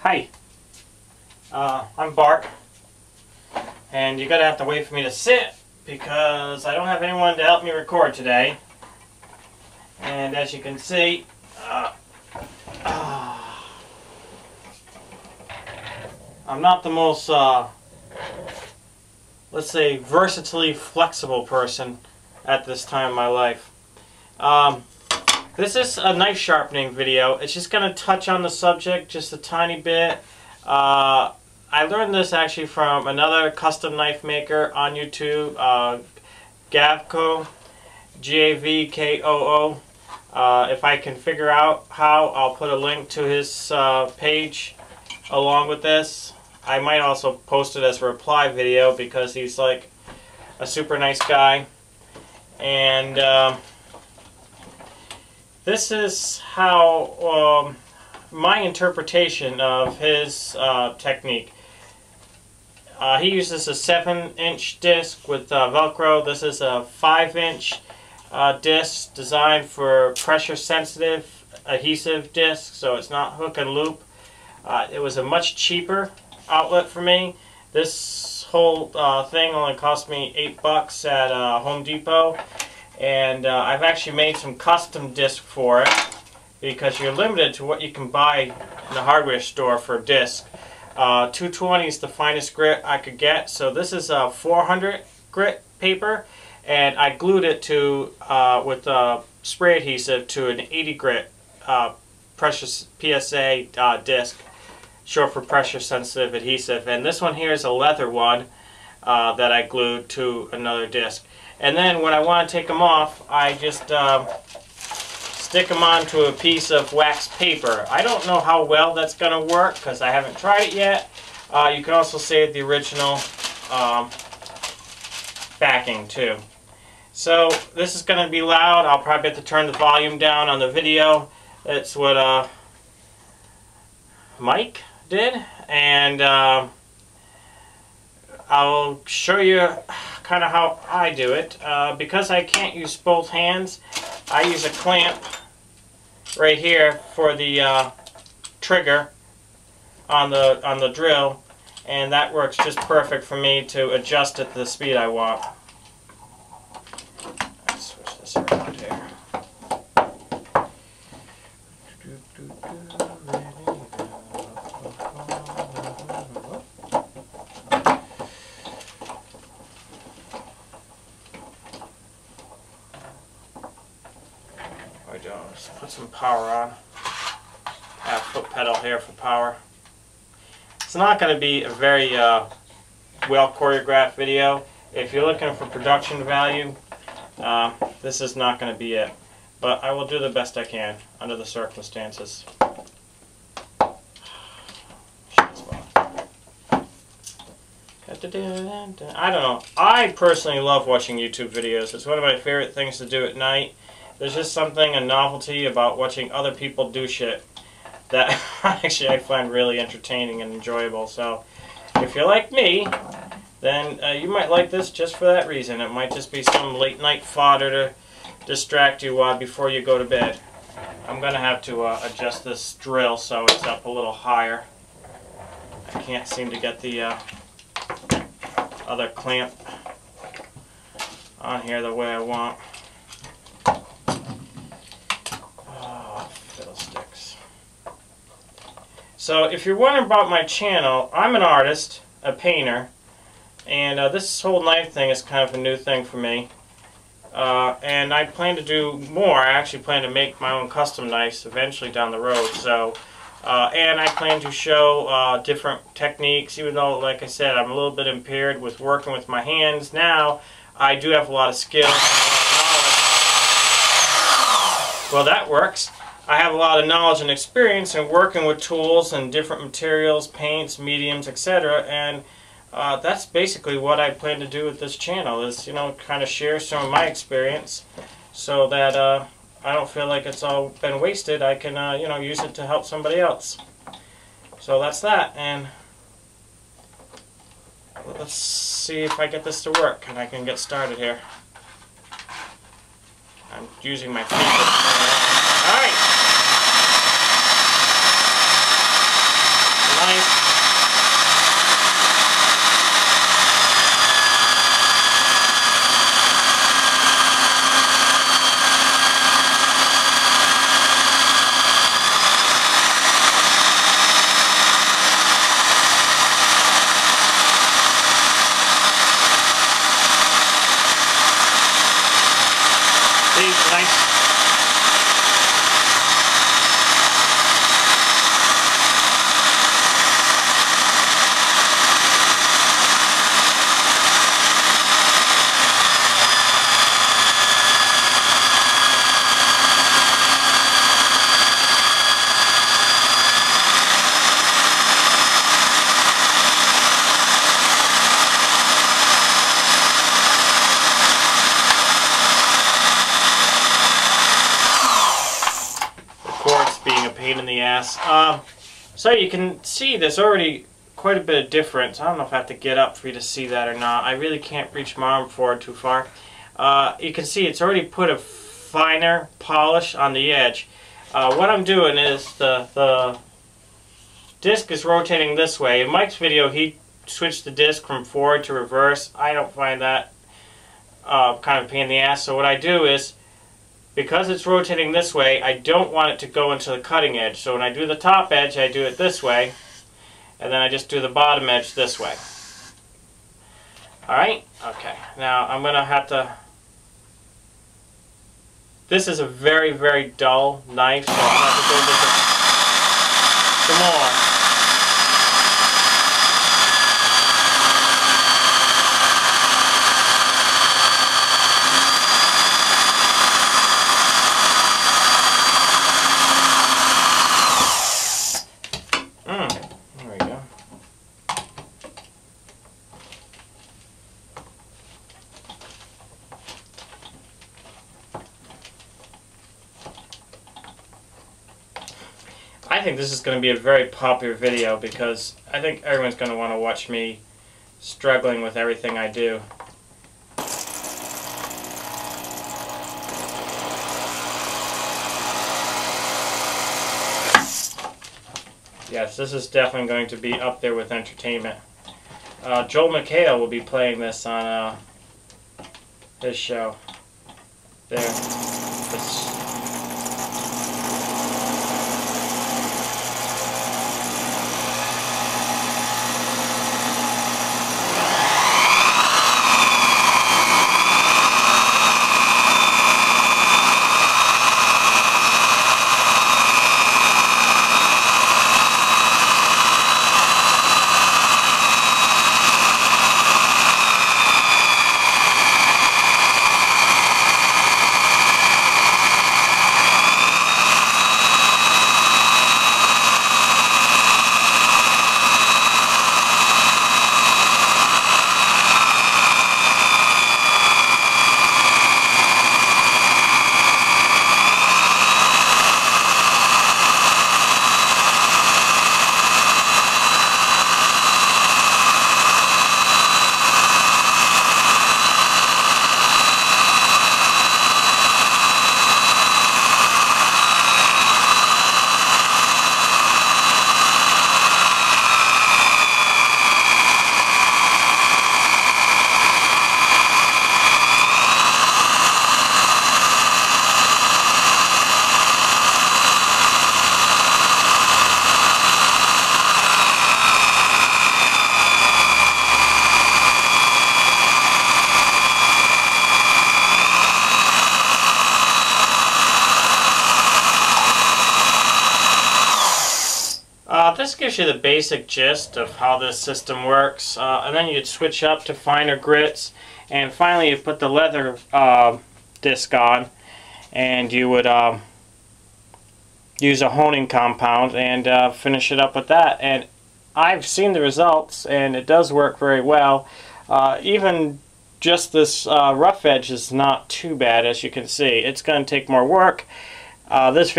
Hi, I'm Bart, and you're going to have to wait for me to sit because I don't have anyone to help me record today. And as you can see, I'm not the most, let's say, versatilely flexible person at this time in my life. This is a knife sharpening video. It's just going to touch on the subject just a tiny bit. I learned this actually from another custom knife maker on YouTube, Gavkoo, Gavkoo. If I can figure out how, I'll put a link to his page along with this. I might also post it as a reply video because he's like a super nice guy. And this is how my interpretation of his technique. He uses a 7-inch disc with Velcro. This is a 5-inch disc designed for pressure-sensitive adhesive disc, so it's not hook and loop. It was a much cheaper outlet for me. This whole thing only cost me $8 at Home Depot. And I've actually made some custom discs for it because you're limited to what you can buy in the hardware store for a disc. 220 is the finest grit I could get, so this is a 400 grit paper, and I glued it to with spray adhesive to an 80 grit precious PSA disc, short for pressure sensitive adhesive. And this one here is a leather one that I glued to another disc. And then when I want to take them off, I just stick them onto a piece of wax paper. I don't know how well that's going to work because I haven't tried it yet. You can also save the original backing too. So this is going to be loud. I'll probably have to turn the volume down on the video. That's what Mike did. And I'll show you kind of how I do it. Because I can't use both hands, I use a clamp right here for the trigger on the drill, and that works just perfect for me to adjust it to the speed I want. Let's switch this around here. Just put some power on. I have foot pedal here for power. It's not going to be a very well choreographed video. If you're looking for production value, this is not going to be it. But I will do the best I can under the circumstances. I don't know. I personally love watching YouTube videos. It's one of my favorite things to do at night. There's just something, a novelty about watching other people do shit that actually I find really entertaining and enjoyable. So if you're like me, then you might like this just for that reason. It might just be some late night fodder to distract you before you go to bed. I'm going to have to adjust this drill so it's up a little higher. I can't seem to get the other clamp on here the way I want. So if you're wondering about my channel, I'm an artist, a painter, and this whole knife thing is kind of a new thing for me. And I plan to do more. I actually plan to make my own custom knives eventually down the road. So, and I plan to show different techniques, even though, like I said, I'm a little bit impaired with working with my hands. Now, I do have a lot of skill and a lot of knowledge. Well, that works. I have a lot of knowledge and experience in working with tools and different materials, paints, mediums, etc. And that's basically what I plan to do with this channel, is, you know, kind of share some of my experience so that I don't feel like it's all been wasted. I can, you know, use it to help somebody else. So that's that. And let's see if I get this to work and I can get started here. I'm using my fingers. Alright. being a pain in the ass. So you can see there's already quite a bit of difference. I don't know if I have to get up for you to see that or not. I really can't reach my arm forward too far. You can see it's already put a finer polish on the edge. What I'm doing is the disc is rotating this way. In Mike's video, he switched the disc from forward to reverse. I don't find that kind of a pain in the ass. So what I do is, because it's rotating this way, I don't want it to go into the cutting edge. So when I do the top edge, I do it this way, and then I just do the bottom edge this way. Alright? Okay. Now I'm going to have to... This is a very, very dull knife, so I'm going to have to go with some more. There we go. I think this is going to be a very popular video because I think everyone's going to want to watch me struggling with everything I do. Yes, this is definitely going to be up there with entertainment. Joel McHale will be playing this on his show. There. This. This gives you the basic gist of how this system works, and then you'd switch up to finer grits, and finally you put the leather disc on, and you would use a honing compound and finish it up with that. And I've seen the results, and it does work very well. Even just this rough edge is not too bad, as you can see. It's going to take more work. This